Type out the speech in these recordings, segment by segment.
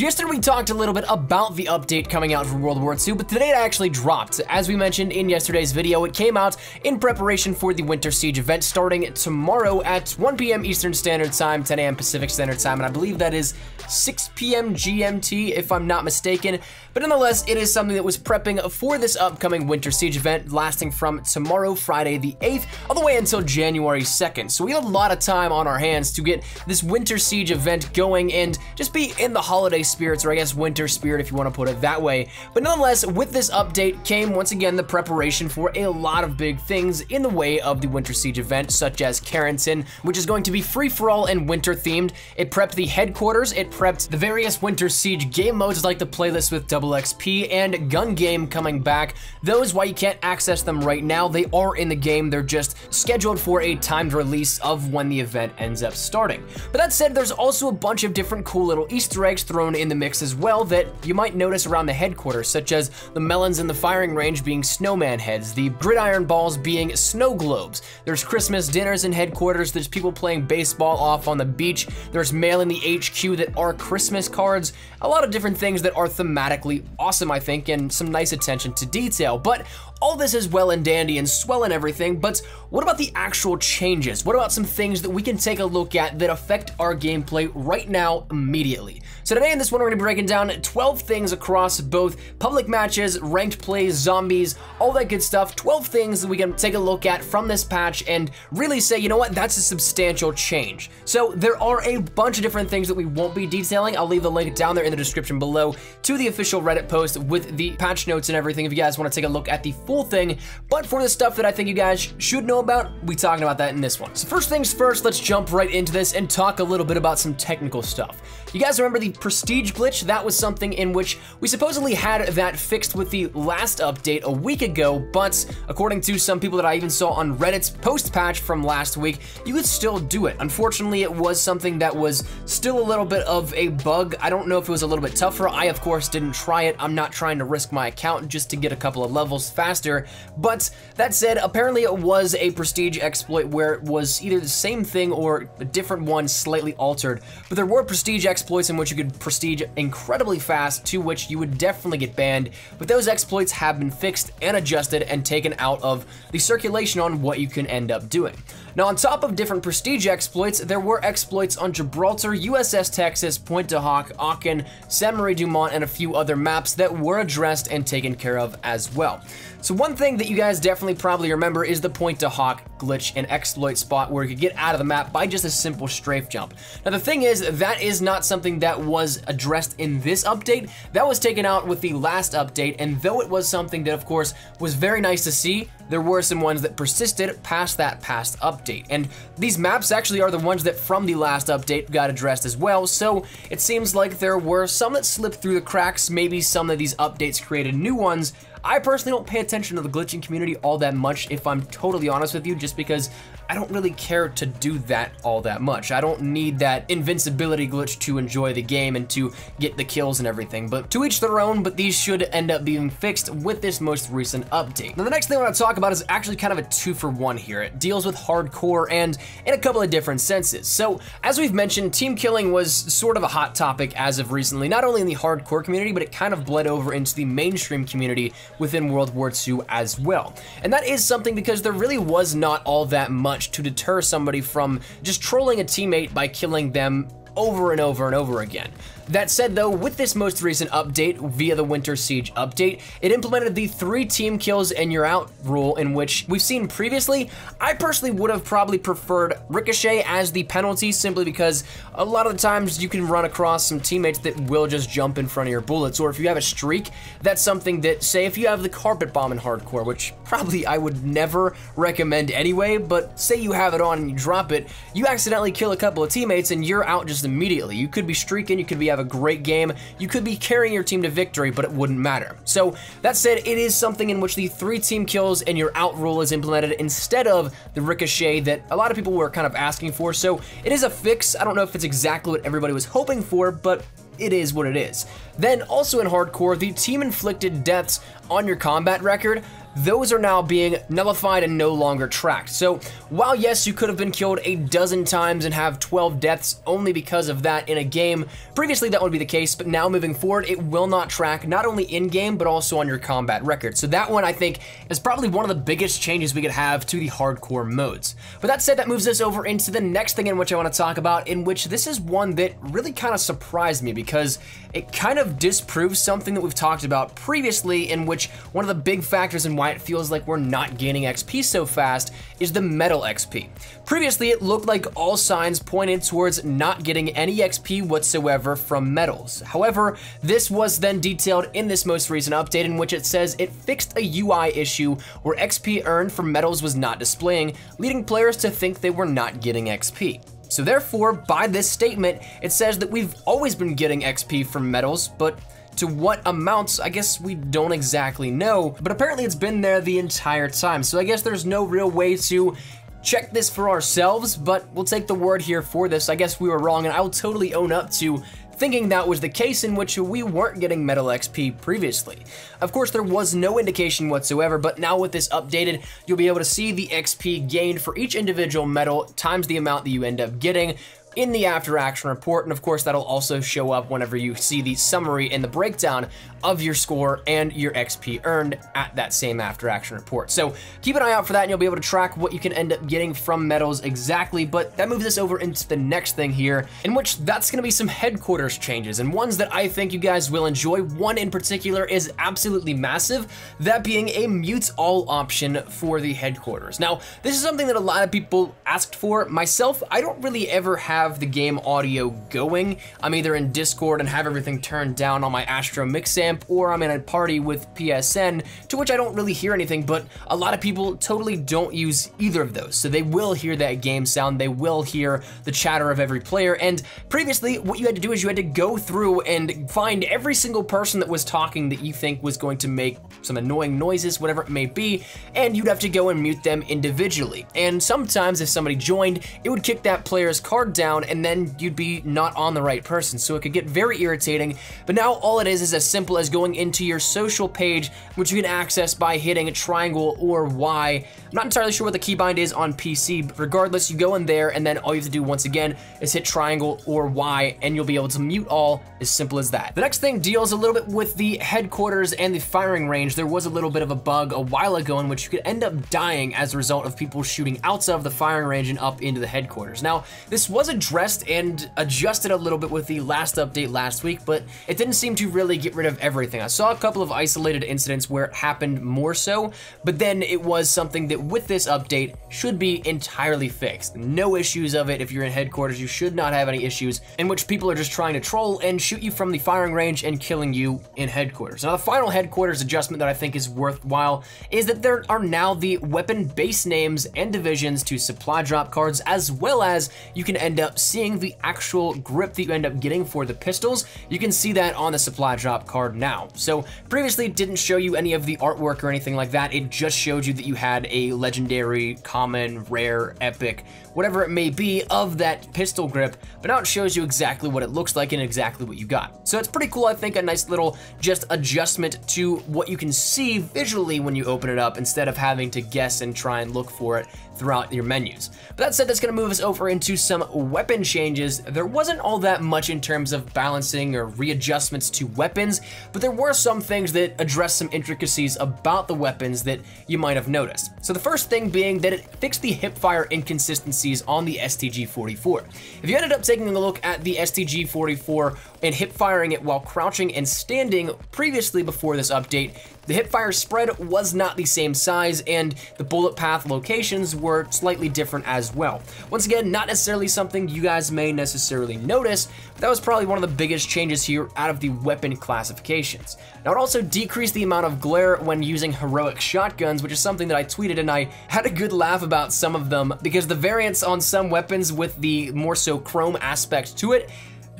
So yesterday we talked a little bit about the update coming out for World War II, but today it actually dropped. As we mentioned in yesterday's video, it came out in preparation for the Winter Siege event starting tomorrow at 1 p.m. Eastern Standard Time, 10 a.m. Pacific Standard Time, and I believe that is 6 p.m. GMT if I'm not mistaken. But nonetheless, it is something that was prepping for this upcoming Winter Siege event lasting from tomorrow, Friday the 8th, all the way until January 2nd. So we have a lot of time on our hands to get this Winter Siege event going and just be in the holiday spirits, or I guess winter spirit if you want to put it that way. But nonetheless, with this update came once again the preparation for a lot of big things in the way of the Winter Siege event, such as Carrington, which is going to be free-for-all and winter themed. It prepped the headquarters, it prepped the various Winter Siege game modes like the playlist with double XP and gun game coming back. Those, while you can't access them right now, they are in the game. They're just scheduled for a timed release of when the event ends up starting. But that said, there's also a bunch of different cool little Easter eggs thrown in the mix as well that you might notice around the headquarters, such as the melons in the firing range being snowman heads, the gridiron balls being snow globes. There's Christmas dinners in headquarters, there's people playing baseball off on the beach, there's mail in the HQ that are Christmas cards, a lot of different things that are thematically awesome, I think, and some nice attention to detail. But all this is well and dandy and swell and everything, but what about the actual changes? What about some things that we can take a look at that affect our gameplay right now immediately? So today in this one, we're gonna be breaking down 12 things across both public matches, ranked plays, zombies, all that good stuff. 12 things that we can take a look at from this patch and really say, you know what, that's a substantial change. So there are a bunch of different things that we won't be detailing. I'll leave the link down there in the description below to the official Reddit post with the patch notes and everything if you guys wanna take a look at the full thing. But for the stuff that I think you guys should know about, we talking about that in this one. So first things first, let's jump right into this and talk a little bit about some technical stuff. You guys remember the prestige glitch? That was something in which we supposedly had that fixed with the last update a week ago, but according to some people that I even saw on Reddit's post-patch from last week, you could still do it. Unfortunately, it was something that was still a little bit of a bug. I don't know if it was a little bit tougher. I, of course, didn't try it. I'm not trying to risk my account just to get a couple of levels faster. But that said, apparently it was a prestige exploit where it was either the same thing or a different one slightly altered. But there were prestige exploits in which you could prestige incredibly fast, to which you would definitely get banned. But those exploits have been fixed and adjusted and taken out of the circulation on what you can end up doing. Now, on top of different prestige exploits, there were exploits on Gibraltar, USS Texas, Pointe du Hoc, Aachen, Sainte-Marie du Mont, and a few other maps that were addressed and taken care of as well. So one thing that you guys definitely probably remember is the Pointe du Hoc glitch and exploit spot where you could get out of the map by just a simple strafe jump. Now the thing is, that is not something that was addressed in this update. That was taken out with the last update, and though it was something that of course was very nice to see, there were some ones that persisted past that past update. And these maps actually are the ones that from the last update got addressed as well, so it seems like there were some that slipped through the cracks, maybe some of these updates created new ones. I personally don't pay attention to the glitching community all that much, if I'm totally honest with you, just because I don't really care to do that all that much. I don't need that invincibility glitch to enjoy the game and to get the kills and everything, but to each their own, but these should end up being fixed with this most recent update. Now the next thing I want to talk about is actually kind of a 2-for-1 here. It deals with hardcore and in a couple of different senses. So as we've mentioned, team killing was sort of a hot topic as of recently, not only in the hardcore community, but it kind of bled over into the mainstream community within World War II as well. And that is something because there really was not all that much to deter somebody from just trolling a teammate by killing them over and over and over again. That said though, with this most recent update via the Winter Siege update, it implemented the 3 team kills and you're out rule, in which we've seen previously. I personally would have probably preferred Ricochet as the penalty, simply because a lot of the times you can run across some teammates that will just jump in front of your bullets, or if you have a streak, that's something that, say if you have the carpet bomb in hardcore, which probably I would never recommend anyway, but say you have it on and you drop it, you accidentally kill a couple of teammates and you're out just immediately. You could be streaking, you could be having a great game, you could be carrying your team to victory, but it wouldn't matter. So that said, it is something in which the 3 team kills and you're out rule is implemented instead of the Ricochet that a lot of people were kind of asking for. So it is a fix. I don't know if it's exactly what everybody was hoping for, but it is what it is. Then also in hardcore, the team inflicted deaths on your combat record, those are now being nullified and no longer tracked. So while yes, you could have been killed a dozen times and have 12 deaths only because of that in a game, previously that would be the case, but now moving forward, it will not track not only in-game, but also on your combat record. So that one, I think, is probably one of the biggest changes we could have to the hardcore modes. But that said, that moves us over into the next thing in which I want to talk about, in which this is one that really kind of surprised me because it kind of disproves something that we've talked about previously, in which one of the big factors in why it feels like we're not gaining XP so fast is the medal XP. Previously, it looked like all signs pointed towards not getting any XP whatsoever from medals. However, this was then detailed in this most recent update, in which it says it fixed a UI issue where XP earned from medals was not displaying, leading players to think they were not getting XP. So therefore, by this statement, it says that we've always been getting XP from medals, but to what amounts, I guess we don't exactly know, but apparently it's been there the entire time. So I guess there's no real way to check this for ourselves, but we'll take the word here for this. I guess we were wrong, and I'll totally own up to thinking that was the case, in which we weren't getting medal XP previously. Of course, there was no indication whatsoever, but now with this updated, you'll be able to see the XP gained for each individual medal times the amount that you end up getting in the after action report, and of course that'll also show up whenever you see the summary and the breakdown of your score and your XP earned at that same after action report. So keep an eye out for that and you'll be able to track what you can end up getting from medals exactly. But that moves us over into the next thing here, in which that's gonna be some headquarters changes, and ones that I think you guys will enjoy. One in particular is absolutely massive, that being a mute all option for the headquarters. Now, this is something that a lot of people asked for. Myself, I don't really ever have the game audio going. I'm either in Discord and have everything turned down on my Astro Mix amp, or I'm in a party with PSN, to which I don't really hear anything, but a lot of people totally don't use either of those. So they will hear that game sound, they will hear the chatter of every player, and previously what you had to do is you had to go through and find every single person that was talking that you think was going to make some annoying noises, whatever it may be, and you'd have to go and mute them individually. And sometimes if somebody joined, it would kick that player's card down, and then you'd be not on the right person, so it could get very irritating. But now all it is as simple as going into your social page, which you can access by hitting a triangle or Y. I'm not entirely sure what the keybind is on PC, but regardless, you go in there, and then all you have to do once again is hit triangle or Y, and you'll be able to mute all, as simple as that. The next thing deals a little bit with the headquarters and the firing range. There was a little bit of a bug a while ago in which you could end up dying as a result of people shooting out of the firing range and up into the headquarters. Now, this was addressed and adjusted a little bit with the last update last week, but it didn't seem to really get rid of everything. I saw a couple of isolated incidents where it happened more so, but then it was something that with this update should be entirely fixed. No issues of it. If you're in headquarters, you should not have any issues in which people are just trying to troll and shoot you from the firing range and killing you in headquarters. Now, the final headquarters adjustment that I think is worthwhile is that there are now the weapon base names and divisions to supply drop cards, as well as you can end up seeing the actual grip that you end up getting for the pistols. You can see that on the supply drop card now. So previously it didn't show you any of the artwork or anything like that. It just showed you that you had a legendary, common, rare, epic, whatever it may be of that pistol grip, but now it shows you exactly what it looks like and exactly what you got. So it's pretty cool. I think a nice little just adjustment to what you can see visually when you open it up, instead of having to guess and try and look for it throughout your menus. But that said, that's gonna move us over into some weapon changes. There wasn't all that much in terms of balancing or readjustments to weapons, but there were some things that address some intricacies about the weapons that you might have noticed. So the first thing being that it fixed the hipfire inconsistencies on the STG-44. If you ended up taking a look at the STG-44 and hipfiring it while crouching and standing previously before this update, the hipfire spread was not the same size, and the bullet path locations were slightly different as well. Once again, not necessarily something you guys may necessarily notice, but that was probably one of the biggest changes here out of the weapon classifications. Now, it also decreased the amount of glare when using heroic shotguns, which is something that I tweeted, and I had a good laugh about some of them, because the variants on some weapons with the more so chrome aspect to it,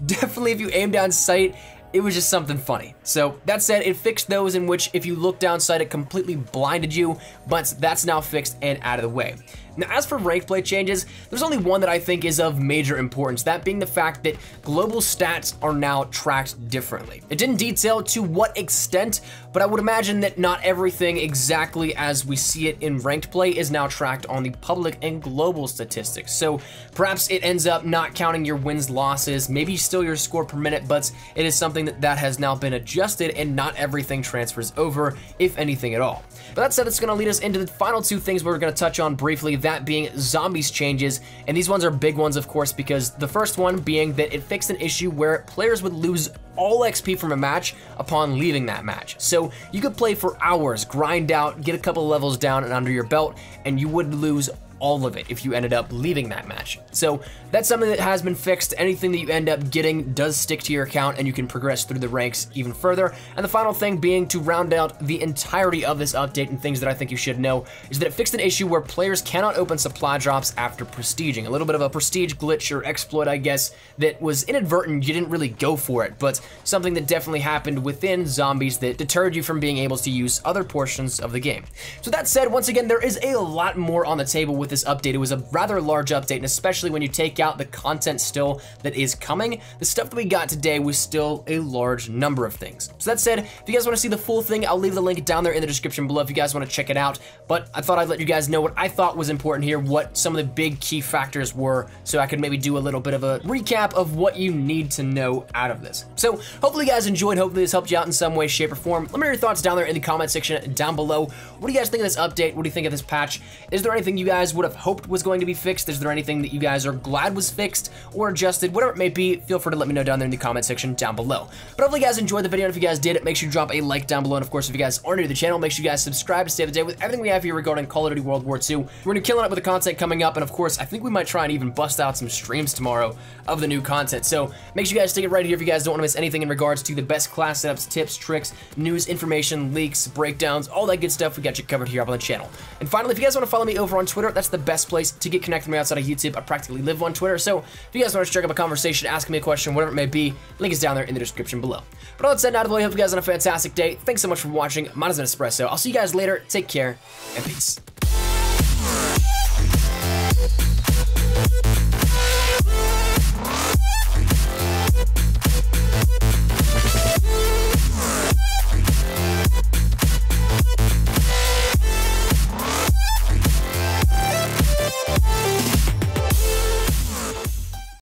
definitely if you aim down sight, it was just something funny. So that said, it fixed those in which if you look down sight, it completely blinded you, but that's now fixed and out of the way. Now, as for ranked play changes, there's only one that I think is of major importance, that being the fact that global stats are now tracked differently. It didn't detail to what extent, but I would imagine that not everything exactly as we see it in ranked play is now tracked on the public and global statistics. So perhaps it ends up not counting your wins, losses, maybe still your score per minute, but it is something that has now been adjusted and not everything transfers over, if anything at all. But that said, it's going to lead us into the final two things we're going to touch on briefly, that being zombies changes. And these ones are big ones, of course, because the first one being that it fixed an issue where players would lose all XP from a match upon leaving that match. So you could play for hours, grind out, get a couple levels down and under your belt, and you would lose all of it if you ended up leaving that match. So that's something that has been fixed. Anything that you end up getting does stick to your account and you can progress through the ranks even further. And the final thing being, to round out the entirety of this update and things that I think you should know, is that it fixed an issue where players cannot open supply drops after prestiging. A little bit of a prestige glitch or exploit, I guess, that was inadvertent. You didn't really go for it, but something that definitely happened within zombies that deterred you from being able to use other portions of the game. So that said, once again, there is a lot more on the table with this update. It was a rather large update, and especially when you take out the content still that is coming, the stuff that we got today was still a large number of things. So that said, if you guys want to see the full thing, I'll leave the link down there in the description below if you guys want to check it out. But I thought I'd let you guys know what I thought was important here, what some of the big key factors were, so I could maybe do a little bit of a recap of what you need to know out of this. So hopefully you guys enjoyed, hopefully this helped you out in some way, shape, or form. Let me know your thoughts down there in the comment section down below. What do you guys think of this update? What do you think of this patch? Is there anything you guys would have hoped was going to be fixed? Is there anything that you guys are glad was fixed or adjusted? Whatever it may be, feel free to let me know down there in the comment section down below. But hopefully you guys enjoyed the video, and if you guys did, make sure you drop a like down below. And of course, if you guys are new to the channel, make sure you guys subscribe to stay up to date with everything we have here regarding Call of Duty World War II. We're going to be killing it with the content coming up, and of course, I think we might try and even bust out some streams tomorrow of the new content. So make sure you guys stick it right here if you guys don't want to miss anything in regards to the best class setups, tips, tricks, news, information, leaks, breakdowns, all that good stuff. We got you covered here up on the channel. And finally, if you guys want to follow me over on Twitter, that's the best place to get connected with me outside of YouTube. I practically live on Twitter, so if you guys want to strike up a conversation, ask me a question, whatever it may be, link is down there in the description below. But all that said, out of the way, hope you guys have a fantastic day. Thanks so much for watching. Mine is an espresso. I'll see you guys later. Take care, and peace.